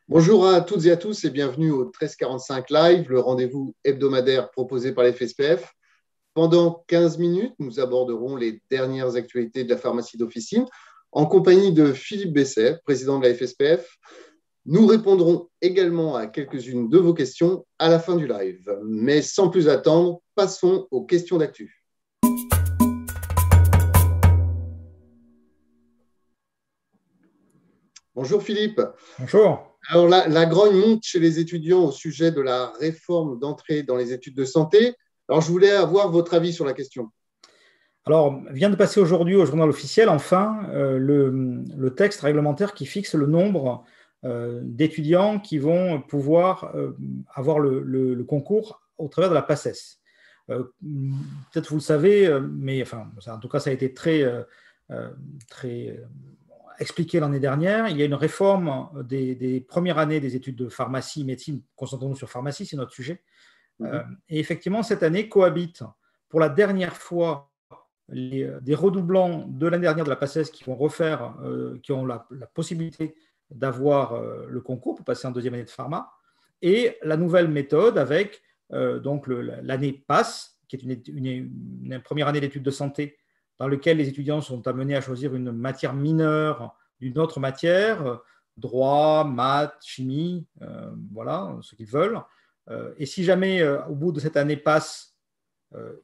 Bonjour à toutes et à tous et bienvenue au 1345 Live, le rendez-vous hebdomadaire proposé par la FSPF. Pendant 15 minutes, nous aborderons les dernières actualités de la pharmacie d'officine en compagnie de Philippe Besset, président de la FSPF. Nous répondrons également à quelques-unes de vos questions à la fin du live. Mais sans plus attendre, passons aux questions d'actu. Bonjour Philippe. Bonjour. Alors la grogne monte chez les étudiants au sujet de la réforme d'entrée dans les études de santé. Alors je voulais avoir votre avis sur la question. Alors, vient de passer aujourd'hui au journal officiel, enfin, le texte réglementaire qui fixe le nombre d'étudiants qui vont pouvoir avoir le concours au travers de la PACES. Peut-être vous le savez, mais enfin, en tout cas, ça a été très expliqué l'année dernière. Il y a une réforme des premières années des études de pharmacie, médecine. Concentrons-nous sur pharmacie, c'est notre sujet. Et effectivement, cette année cohabitent pour la dernière fois des redoublants de l'année dernière de la PACES qui vont refaire, qui ont la possibilité d'avoir le concours pour passer en deuxième année de pharma, et la nouvelle méthode avec donc l'année PASS, qui est une première année d'études de santé dans laquelle les étudiants sont amenés à choisir une matière mineure d'une autre matière, droit, maths, chimie, voilà, ce qu'ils veulent. Et si jamais, au bout de cette année PASS,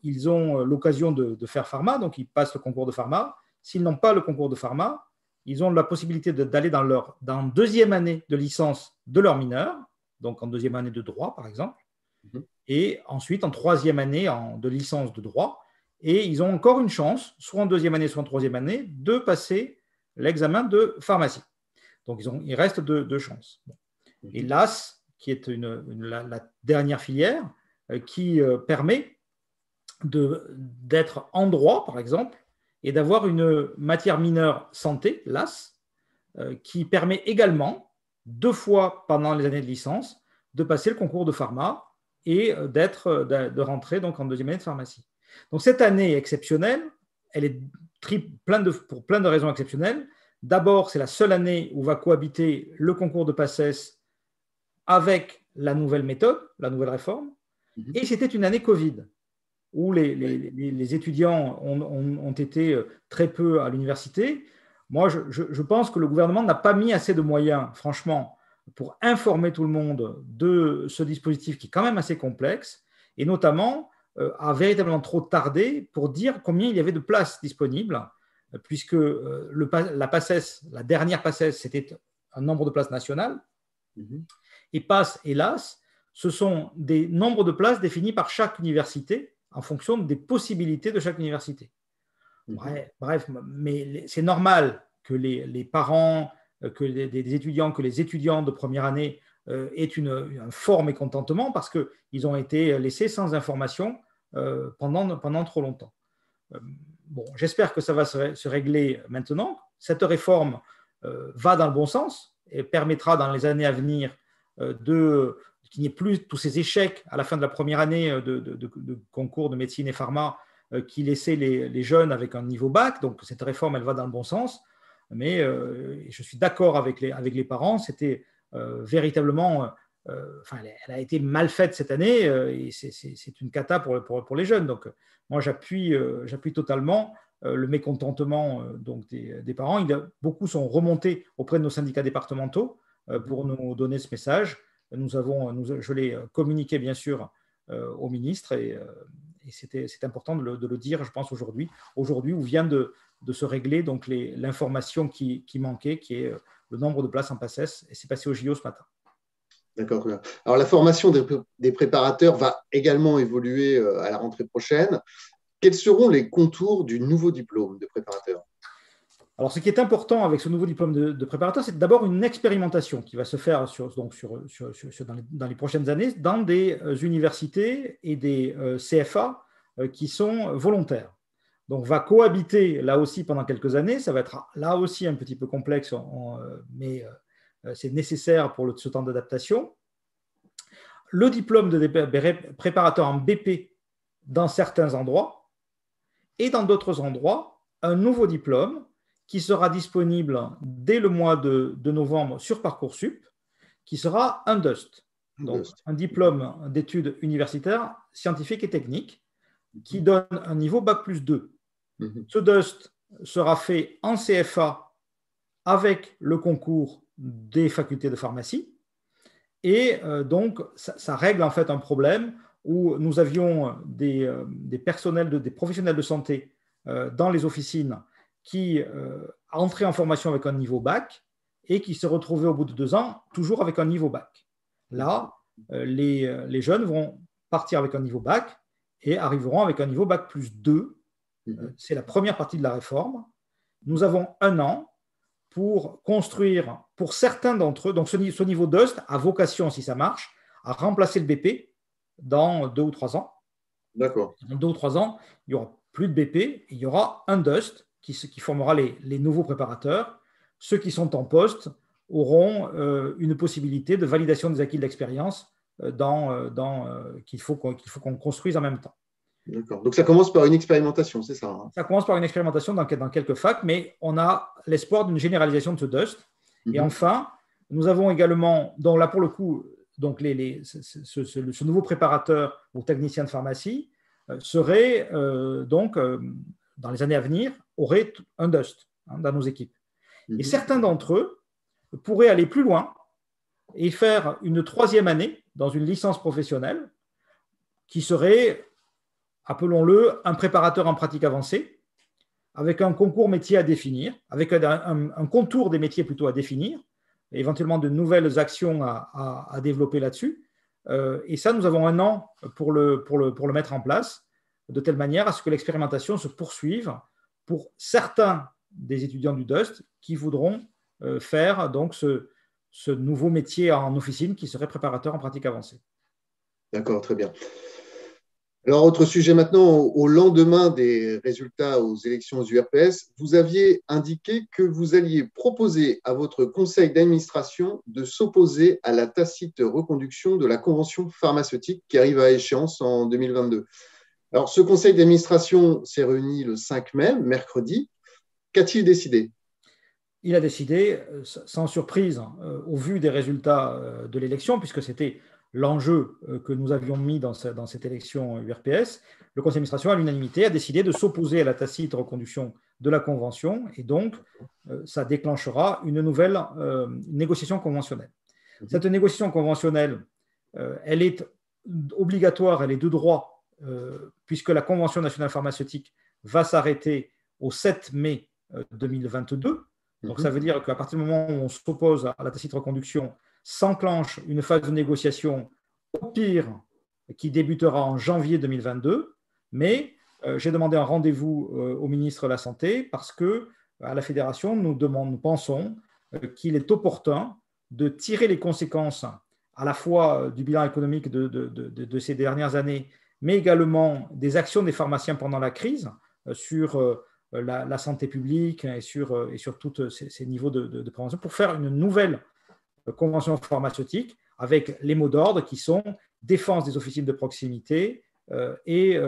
ils ont l'occasion de faire pharma, donc ils passent le concours de pharma. S'ils n'ont pas le concours de pharma, ils ont la possibilité d'aller dans deuxième année de licence de leur mineur, donc en deuxième année de droit, par exemple, et ensuite en troisième année de licence de droit. Et ils ont encore une chance, soit en deuxième année, soit en troisième année, de passer l'examen de pharmacie. Donc il reste deux chances. Et l'AS, qui est la dernière filière, qui permet d'être en droit, par exemple, et d'avoir une matière mineure santé, l'AS, qui permet également, 2 fois pendant les années de licence, de passer le concours de pharma et de rentrer donc en deuxième année de pharmacie. Donc cette année exceptionnelle, elle est pour plein de raisons exceptionnelles. D'abord, c'est la seule année où va cohabiter le concours de PACES avec la nouvelle méthode, la nouvelle réforme, et c'était une année Covid où les étudiants ont été très peu à l'université. Moi, je pense que le gouvernement n'a pas mis assez de moyens, franchement, pour informer tout le monde de ce dispositif qui est quand même assez complexe, et notamment a véritablement trop tardé pour dire combien il y avait de places disponibles, puisque la PACES, la dernière PACES, c'était un nombre de places nationales, et PASS et LAS, ce sont des nombres de places définis par chaque université en fonction des possibilités de chaque université. Bref, mais c'est normal que les parents, que des étudiants, que les étudiants de première année aient un fort mécontentement parce qu'ils ont été laissés sans information pendant trop longtemps. Bon, j'espère que ça va se régler maintenant. Cette réforme va dans le bon sens et permettra dans les années à venir qu'il n'y ait plus tous ces échecs à la fin de la première année de concours de médecine et pharma qui laissaient les jeunes avec un niveau bac. Donc cette réforme, elle va dans le bon sens. Mais je suis d'accord avec les parents. C'était véritablement... elle a été mal faite cette année et c'est une cata pour les jeunes. Donc moi, j'appuie totalement le mécontentement donc des parents. Beaucoup sont remontés auprès de nos syndicats départementaux pour nous donner ce message. Je l'ai communiqué bien sûr au ministre et c'est important de le dire, je pense, aujourd'hui où vient de se régler donc l'information qui manquait, qui est le nombre de places en PACES, et c'est passé au JO ce matin. D'accord. Alors la formation des préparateurs va également évoluer à la rentrée prochaine. Quels seront les contours du nouveau diplôme de préparateur ? Alors, ce qui est important avec ce nouveau diplôme de préparateur, c'est d'abord une expérimentation qui va se faire dans les prochaines années dans des universités et des CFA qui sont volontaires. Donc, va cohabiter là aussi pendant quelques années. Ça va être là aussi un petit peu complexe, mais c'est nécessaire pour ce temps d'adaptation. Le diplôme de préparateur en BP dans certains endroits et dans d'autres endroits, un nouveau diplôme qui sera disponible dès le mois de novembre sur Parcoursup, qui sera un DUST, donc DUST. un diplôme d'études universitaires, scientifiques et techniques, qui donne un niveau Bac+2. Ce DUST sera fait en CFA avec le concours des facultés de pharmacie. Et donc, ça règle en fait un problème où nous avions des professionnels de santé dans les officines qui entraient en formation avec un niveau bac et qui se retrouvaient au bout de 2 ans toujours avec un niveau bac. Là, les jeunes vont partir avec un niveau bac et arriveront avec un niveau Bac+2. C'est la première partie de la réforme. Nous avons 1 an pour construire, pour certains d'entre eux, donc ce niveau DUST a vocation, si ça marche, à remplacer le BP dans 2 ou 3 ans. D'accord. Dans 2 ou 3 ans, il n'y aura plus de BP, il y aura un DUST qui formera les nouveaux préparateurs. Ceux qui sont en poste auront une possibilité de validation des acquis de l'expérience qu'il faut qu'on construise en même temps. D'accord. Donc ça commence par une expérimentation, c'est ça, hein? Ça commence par une expérimentation dans quelques facs, mais on a l'espoir d'une généralisation de ce DUST. Et enfin, nous avons également, donc là pour le coup, donc ce nouveau préparateur ou technicien de pharmacie serait donc dans les années à venir aurait un DUST dans nos équipes. Et certains d'entre eux pourraient aller plus loin et faire une 3e année dans une licence professionnelle qui serait, appelons-le, un préparateur en pratique avancée, avec un concours métier à définir, avec un contour des métiers plutôt à définir, éventuellement de nouvelles actions à développer là-dessus. Et ça, nous avons 1 an pour le mettre en place, de telle manière à ce que l'expérimentation se poursuive pour certains des étudiants du DUST qui voudront faire donc ce nouveau métier en officine qui serait préparateur en pratique avancée. D'accord, très bien. Alors, autre sujet maintenant, au lendemain des résultats aux élections aux URPS, vous aviez indiqué que vous alliez proposer à votre conseil d'administration de s'opposer à la tacite reconduction de la convention pharmaceutique qui arrive à échéance en 2022. Alors, ce conseil d'administration s'est réuni le 5 mai, mercredi. Qu'a-t-il décidé ? Il a décidé, sans surprise, au vu des résultats de l'élection, puisque c'était l'enjeu que nous avions mis dans cette élection URPS, le conseil d'administration, à l'unanimité, a décidé de s'opposer à la tacite reconduction de la convention et donc ça déclenchera une nouvelle négociation conventionnelle. Cette négociation conventionnelle, elle est obligatoire, elle est de droit, puisque la Convention nationale pharmaceutique va s'arrêter au 7 mai 2022. Donc, ça veut dire qu'à partir du moment où on s'oppose à la tacite reconduction, s'enclenche une phase de négociation au pire qui débutera en janvier 2022. Mais j'ai demandé un rendez-vous au ministre de la Santé parce que à la Fédération, nous pensons qu'il est opportun de tirer les conséquences à la fois du bilan économique de ces dernières années, mais également des actions des pharmaciens pendant la crise sur la santé publique et sur tous ces niveaux de prévention pour faire une nouvelle convention pharmaceutique avec les mots d'ordre qui sont défense des officines de proximité et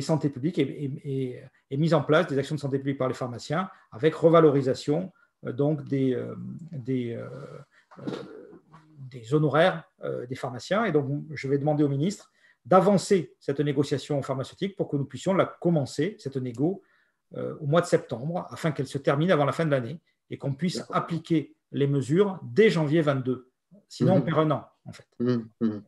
santé publique et mise en place des actions de santé publique par les pharmaciens avec revalorisation donc des honoraires des pharmaciens. Et donc, je vais demander au ministre d'avancer cette négociation pharmaceutique pour que nous puissions la commencer, cette négo, au mois de septembre, afin qu'elle se termine avant la fin de l'année et qu'on puisse appliquer les mesures dès janvier 2022. Sinon, on perd 1 an, en fait.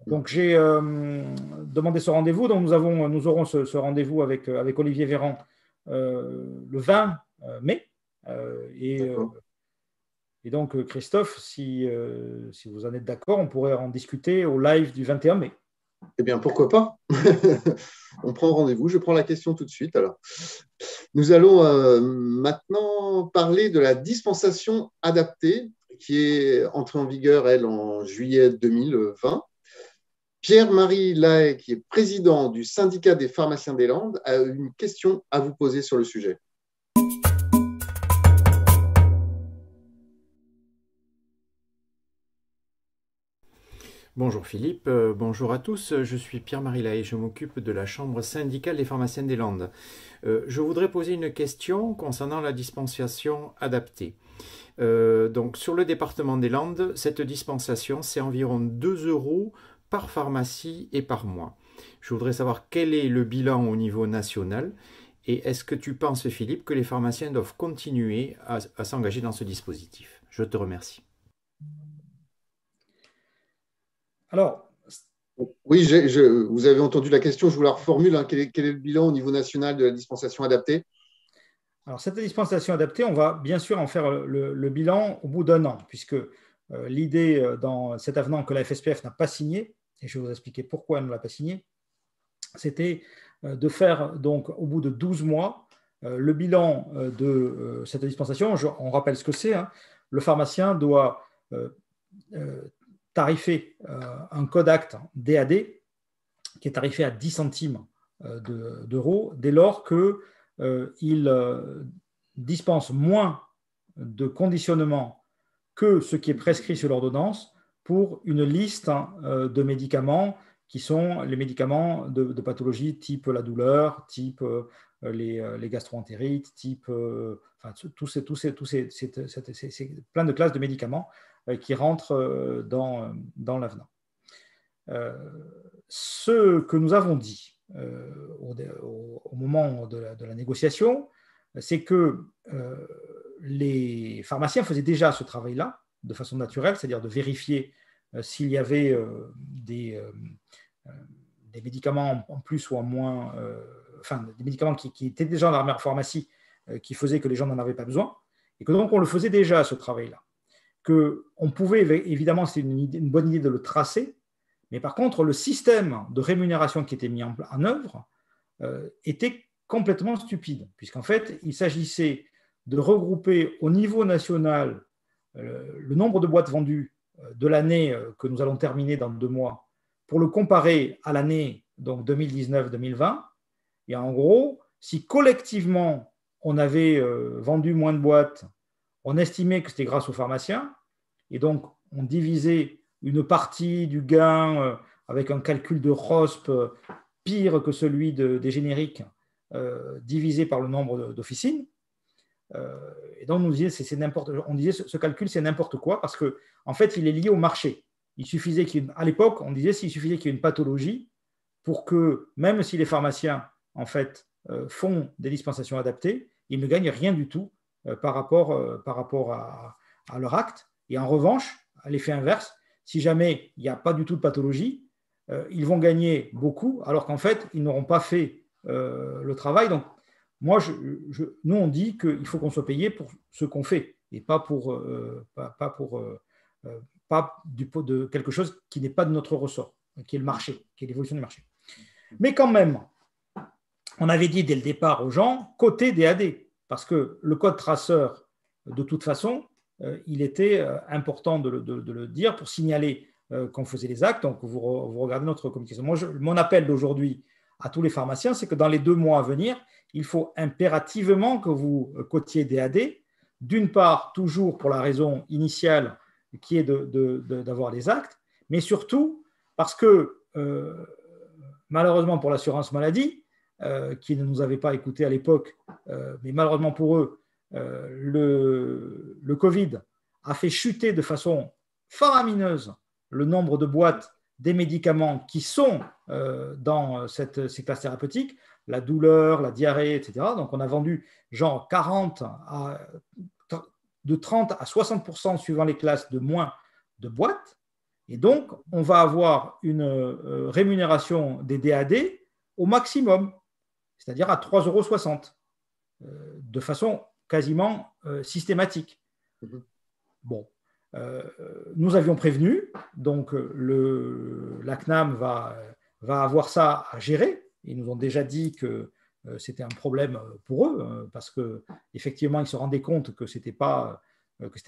Donc, j'ai demandé ce rendez-vous. Donc, nous aurons ce rendez-vous avec Olivier Véran le 20 mai. Et donc, Christophe, si vous en êtes d'accord, on pourrait en discuter au live du 21 mai. Eh bien, pourquoi pas? On prend rendez-vous. Je prends la question tout de suite. Alors, nous allons maintenant parler de la dispensation adaptée qui est entrée en vigueur, elle, en juillet 2020. Pierre-Marie Lahaye, qui est président du syndicat des pharmaciens des Landes, a une question à vous poser sur le sujet. Bonjour Philippe, bonjour à tous, je suis Pierre-Marie Lahaye, je m'occupe de la Chambre syndicale des pharmaciens des Landes. Je voudrais poser une question concernant la dispensation adaptée. Donc sur le département des Landes, cette dispensation c'est environ 2 euros par pharmacie et par mois. Je voudrais savoir quel est le bilan au niveau national et est-ce que tu penses Philippe que les pharmaciens doivent continuer à s'engager dans ce dispositif? Je te remercie. Alors, Oui, vous avez entendu la question, je vous la reformule. Hein. Quel est le bilan au niveau national de la dispensation adaptée? Alors, cette dispensation adaptée, on va bien sûr en faire le bilan au bout d'un an, puisque l'idée dans cet avenant que la FSPF n'a pas signé, et je vais vous expliquer pourquoi elle ne l'a pas signé, c'était de faire donc au bout de 12 mois le bilan de cette dispensation. On rappelle ce que c'est. Hein. Le pharmacien doit tarifer un code acte DAD qui est tarifé à 10 centimes d'euros dès lors qu'il dispense moins de conditionnement que ce qui est prescrit sur l'ordonnance pour une liste de médicaments qui sont les médicaments de pathologie type la douleur, type les gastro-entérites, type enfin, plein de classes de médicaments qui rentrent dans l'avenant. Ce que nous avons dit au moment de la négociation, c'est que les pharmaciens faisaient déjà ce travail-là de façon naturelle, c'est-à-dire de vérifier s'il y avait des médicaments en plus ou en moins, enfin des médicaments qui étaient déjà dans l'armoire pharmacie qui faisaient que les gens n'en avaient pas besoin, et que donc on le faisait déjà ce travail-là. On pouvait, évidemment, c'est une bonne idée de le tracer, mais par contre, le système de rémunération qui était mis en œuvre était complètement stupide, puisqu'en fait, il s'agissait de regrouper au niveau national le nombre de boîtes vendues de l'année que nous allons terminer dans 2 mois pour le comparer à l'année 2019-2020. Et en gros, si collectivement on avait vendu moins de boîtes, on estimait que c'était grâce aux pharmaciens, et donc on divisait une partie du gain avec un calcul de ROSP pire que celui des génériques divisé par le nombre d'officines. Et donc on disait ce calcul c'est n'importe quoi parce que en fait il est lié au marché. Il suffisait à l'époque on disait s'il suffisait qu'il y ait une pathologie pour que même si les pharmaciens en fait font des dispensations adaptées, ils ne gagnent rien du tout par rapport à leur acte. Et en revanche, à l'effet inverse, si jamais il n'y a pas du tout de pathologie, ils vont gagner beaucoup, alors qu'en fait, ils n'auront pas fait le travail. Donc, moi, nous, on dit qu'il faut qu'on soit payé pour ce qu'on fait, et pas pour de quelque chose qui n'est pas de notre ressort, qui est le marché, qui est l'évolution du marché. Mais quand même, on avait dit dès le départ aux gens, côté DAD, parce que le code traceur, de toute façon, il était important de le dire pour signaler qu'on faisait les actes. Donc, vous regardez notre communication. Mon appel d'aujourd'hui à tous les pharmaciens, c'est que dans les 2 mois à venir, il faut impérativement que vous cotiez DAD, d'une part, toujours pour la raison initiale qui est d'avoir les actes, mais surtout parce que, malheureusement pour l'assurance maladie, qui ne nous avait pas écoutés à l'époque, mais malheureusement pour eux, le Covid a fait chuter de façon faramineuse le nombre de boîtes des médicaments qui sont dans ces classes thérapeutiques, la douleur, la diarrhée, etc. Donc on a vendu genre de 30 à 60% suivant les classes de moins de boîtes. Et donc on va avoir une rémunération des DAD au maximum, c'est-à-dire à 3,60 € de façon quasiment systématique. Bon, nous avions prévenu, donc la CNAM va avoir ça à gérer. Ils nous ont déjà dit que c'était un problème pour eux, parce qu'effectivement, ils se rendaient compte que c'était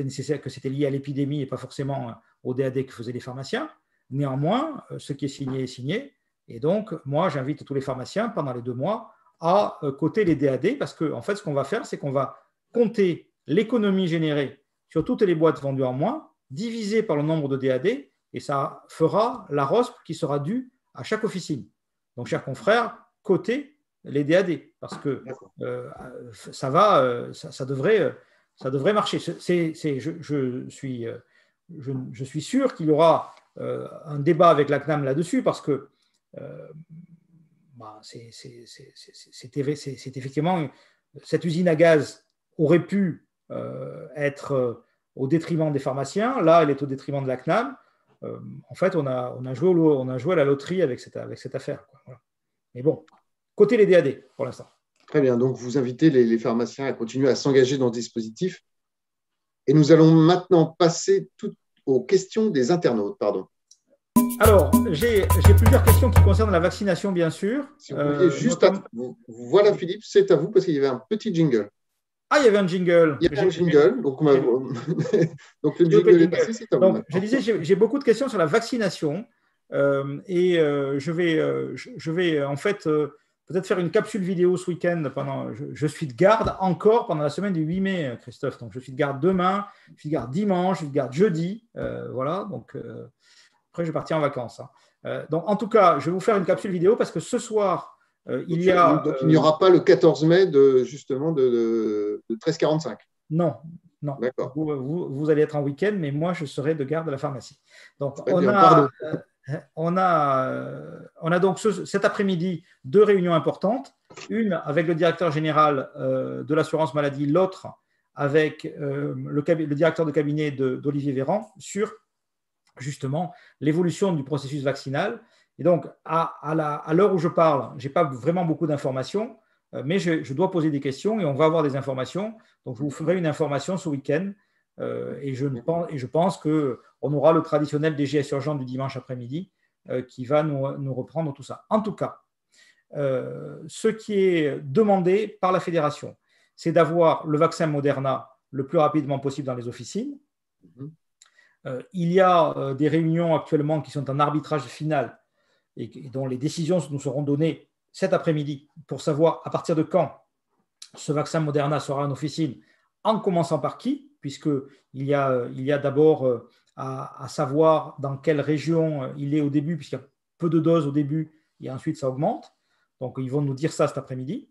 nécessaire, que c'était lié à l'épidémie et pas forcément au DAD que faisaient les pharmaciens. Néanmoins, ce qui est signé. Et donc, moi, j'invite tous les pharmaciens pendant les 2 mois à coter les DAD, parce qu'en fait, ce qu'on va faire, c'est qu'on va compter l'économie générée sur toutes les boîtes vendues en moins, divisée par le nombre de DAD, et ça fera la ROSP qui sera due à chaque officine. Donc, chers confrères, cotez les DAD parce que ça devrait marcher. Je suis sûr qu'il y aura un débat avec la CNAM là-dessus parce que c'est effectivement cette usine à gaz aurait pu être au détriment des pharmaciens. Là, elle est au détriment de la CNAM. En fait, on a joué à la loterie avec cette affaire, quoi. Voilà. Mais bon, côté les DAD pour l'instant. Très bien. Donc, vous invitez les pharmaciens à continuer à s'engager dans ce dispositif. Et nous allons maintenant passer aux questions des internautes. Pardon. Alors, j'ai plusieurs questions qui concernent la vaccination, bien sûr. Si vous pouviez juste voilà, Philippe, c'est à vous parce qu'il y avait un petit jingle. Ah, il y avait un jingle. Il y avait un jingle. Donc, donc le jingle est passé, c'est à vous. Donc, je disais, j'ai beaucoup de questions sur la vaccination. Je vais en fait peut-être faire une capsule vidéo ce week-end. Je suis de garde encore pendant la semaine du 8 mai, Christophe. Donc, je suis de garde demain, je suis de garde dimanche, je suis de garde jeudi. Voilà. Donc, après, je vais partir en vacances. Donc, en tout cas, je vais vous faire une capsule vidéo parce que ce soir, il y a. Donc, il n'y aura pas le 14 mai de 13h45. Non. D'accord. Vous allez être en week-end, mais moi, je serai de garde à la pharmacie. Donc, on a donc cet après-midi 2 réunions importantes. Une avec le directeur général de l'assurance maladie, l'autre avec le directeur de cabinet d'Olivier Véran sur justement l'évolution du processus vaccinal. Et donc, à l'heure où je parle, je n'ai pas vraiment beaucoup d'informations, mais je dois poser des questions et on va avoir des informations. Donc, je vous ferai une information ce week-end et je pense qu'on aura le traditionnel DGS urgent du dimanche après-midi qui va nous reprendre tout ça. En tout cas, ce qui est demandé par la fédération, c'est d'avoir le vaccin Moderna le plus rapidement possible dans les officines. Il y a des réunions actuellement qui sont en arbitrage final et dont les décisions nous seront données cet après-midi pour savoir à partir de quand ce vaccin Moderna sera en officine, en commençant par qui, puisqu'il y a d'abord à savoir dans quelle région il est au début, puisqu'il y a peu de doses au début et ensuite ça augmente. Donc, ils vont nous dire ça cet après-midi.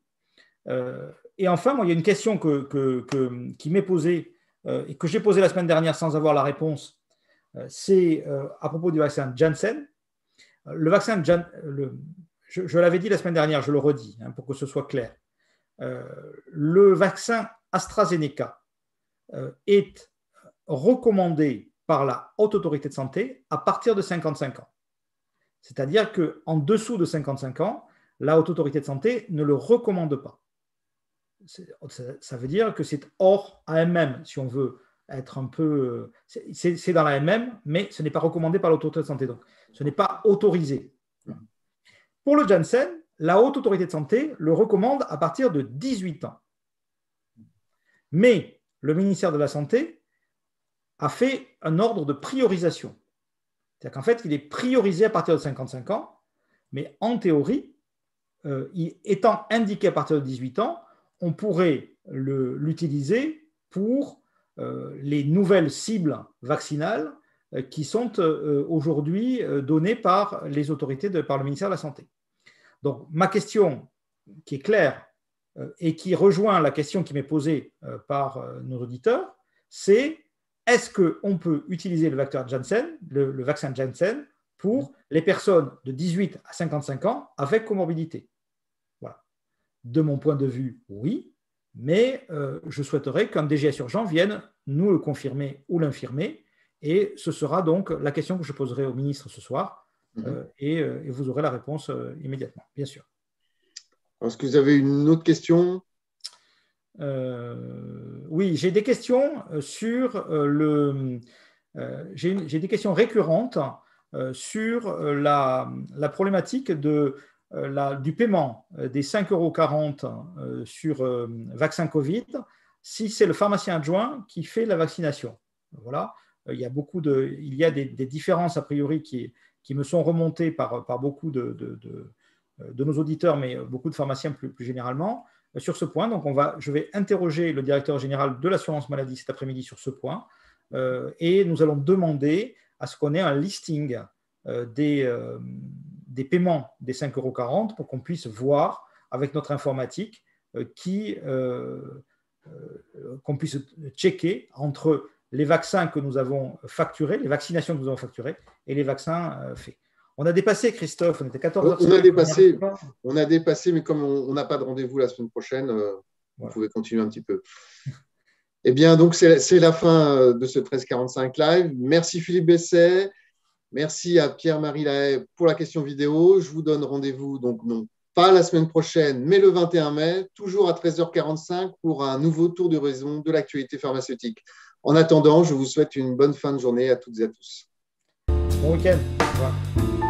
Et enfin, moi, il y a une question qui m'est posée et que j'ai posée la semaine dernière sans avoir la réponse. C'est à propos du vaccin Janssen. Le vaccin je l'avais dit la semaine dernière, je le redis pour que ce soit clair. Le vaccin AstraZeneca est recommandé par la Haute Autorité de Santé à partir de 55 ans. C'est-à-dire qu'en dessous de 55 ans, la Haute Autorité de Santé ne le recommande pas. Ça veut dire que c'est hors AMM, si on veut être un peu… C'est dans la AMM, mais ce n'est pas recommandé par l'Autorité de Santé. Donc, ce n'est pas autorisé. Pour le Janssen, la Haute Autorité de Santé le recommande à partir de 18 ans. Mais le ministère de la Santé a fait un ordre de priorisation. C'est-à-dire qu'en fait, il est priorisé à partir de 55 ans, mais en théorie, étant indiqué à partir de 18 ans, on pourrait l'utiliser pour les nouvelles cibles vaccinales qui sont aujourd'hui données par les autorités, par le ministère de la Santé. Donc, ma question, qui est claire et qui rejoint la question qui m'est posée par nos auditeurs, c'est est-ce qu'on peut utiliser le vaccin Janssen pour les personnes de 18 à 55 ans avec comorbidité? Voilà. De mon point de vue, oui, mais je souhaiterais qu'un DGS urgent vienne nous le confirmer ou l'infirmer, et ce sera donc la question que je poserai au ministre ce soir, et vous aurez la réponse immédiatement, bien sûr. Est-ce que vous avez une autre question? Oui, j'ai des questions sur j'ai des questions récurrentes sur la problématique du paiement des 5,40 € sur vaccin Covid, si c'est le pharmacien adjoint qui fait la vaccination. Voilà. Il y a des différences a priori qui me sont remontées par beaucoup de nos auditeurs, mais beaucoup de pharmaciens plus généralement, sur ce point. Donc, je vais interroger le directeur général de l'assurance maladie cet après-midi sur ce point, et nous allons demander à ce qu'on ait un listing des paiements des 5,40 € pour qu'on puisse voir avec notre informatique qu'on puisse checker entre les vaccins que nous avons facturés, les vaccinations que nous avons facturées et les vaccins faits. On a dépassé, Christophe, on était 14h05. On a dépassé, mais comme on n'a pas de rendez-vous la semaine prochaine, vous pouvez continuer un petit peu. Eh bien, donc, c'est la fin de ce 1345 Live. Merci Philippe Besset. Merci à Pierre-Marie Lahaye pour la question vidéo. Je vous donne rendez-vous, donc non pas la semaine prochaine, mais le 21 mai, toujours à 13h45 pour un nouveau tour d'horizon de l'actualité pharmaceutique. En attendant, je vous souhaite une bonne fin de journée à toutes et à tous. Bon week-end. Au revoir.